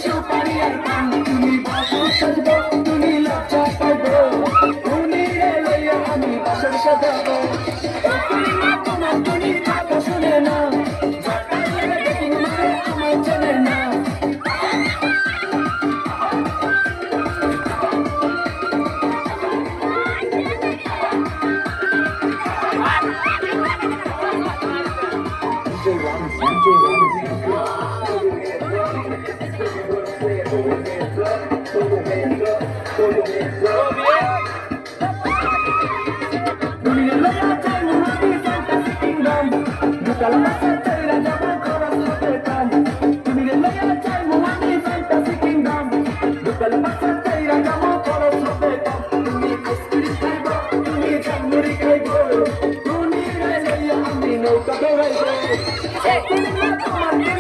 সুপারি আর পান তুমি বাসর সাজবো তুমি লজ্জা পাইবো তুমি লইয়া আমি বাসর সাজাবো তোমার তুমি কথা শুনে না আমার চলে না Hey!